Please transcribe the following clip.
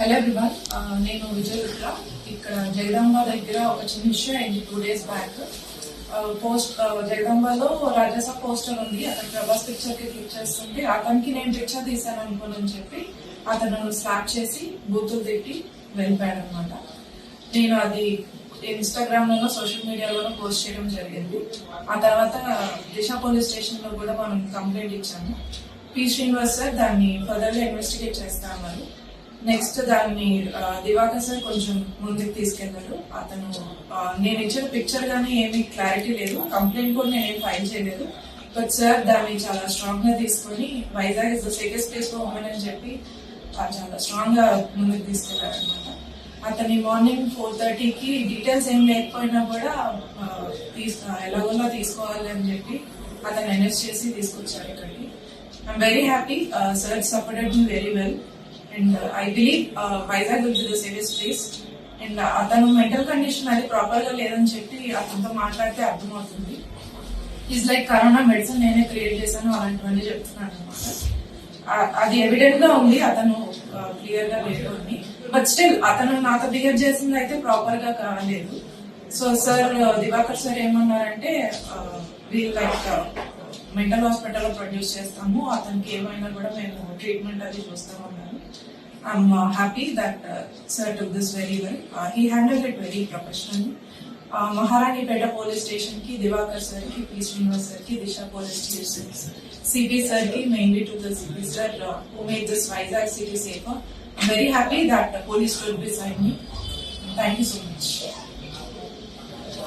Hello everyone, నేను విజయ్ రుద్ర. ఇక్కడ జగదాంబ దగ్గర ఒక చిన్న ఇష్యూ అయింది 2 days బ్యాక్. జగదాంబలో రాజాసాబ్ పోస్టర్ ఉంది, అతను ప్రభాస్ పిక్చర్ కి క్లిక్ చేస్తుంటే అతనికి నేను పిక్చర్ తీసాను అనుకోనని చెప్పి అతను స్లాప్ చేసి బూతులు తిట్టి వెళ్ళిపోయాడు అనమాట. నేను అది ఇన్స్టాగ్రామ్ లోనో సోషల్ మీడియాలోనో పోస్ట్ చేయడం జరిగింది. ఆ తర్వాత దిశ పోలీస్ స్టేషన్ లో కూడా మనం కంప్లైంట్ ఇచ్చాము. పి శ్రీనివాస్ సార్ దాన్ని ఫర్దర్ గా ఇన్వెస్టిగేట్ చేస్తా అన్నారు. నెక్స్ట్ దాన్ని దివాకర్ సార్ కొంచెం ముందుకు తీసుకెళ్లారు. అతను నేను ఇచ్చిన పిక్చర్ గానీ ఏమీ క్లారిటీ లేదు, కంప్లైంట్ కూడా నేనేం ఫైల్ చేయలేదు. బట్ సార్ దాన్ని చాలా స్ట్రాంగ్ గా తీసుకొని Vizag is the safest place for women అని చెప్పి చాలా స్ట్రాంగ్ గా ముందుకు తీసుకెళ్లారు అనమాట. అతని మార్నింగ్ 4:30కి డీటెయిల్స్ ఏం లేకపోయినా కూడా ఎలాగోలా తీసుకోవాలి అని చెప్పి అతను అరెస్ట్ చేసి తీసుకొచ్చారు ఇక్కడికి. I'm very happy. Sir supported me very well. And I believe Vizag will be the safest place. And అతను మెంటల్ కండిషన్ అది ప్రాపర్ గా లేదని చెప్పి అతనితో మాట్లాడితే అర్థమవుతుంది. ఈజ్ లైక్ కరోనా మెడిసిన్ నేనే క్రియేట్ చేశాను అలాంటివన్నీ చెప్తున్నాను అనమాట. అది ఎవిడెంట్ గా ఉంది, అతను క్లియర్ గా లేదు అని. బట్ స్టిల్ అతను నాతో బిహేవ్ చేసింది అయితే ప్రాపర్ గా కాలేదు. సో సార్ దివాకర్ సార్ ఏమన్నారంటే వీల్ లైక్ మెంటల్ హాస్పిటల్ లో ప్రొడ్యూస్ చేస్తాము, అతనికి ఏమైనా కూడా మేము ట్రీట్మెంట్ అది చూస్తాము అన్నారు. I'm happy that sir took this very well. He handled it very professionally. Maharanipeta police station కి దివాకర్ సార్ కి, పి శ్రీనివాస్ సార్ కి, దిశ పోలీస్ స్టేషన్ సిపి సార్ కి, mainly to the CP sir who made this Vizag city safer. I'm very happy that the police stood beside me. Thank you so much.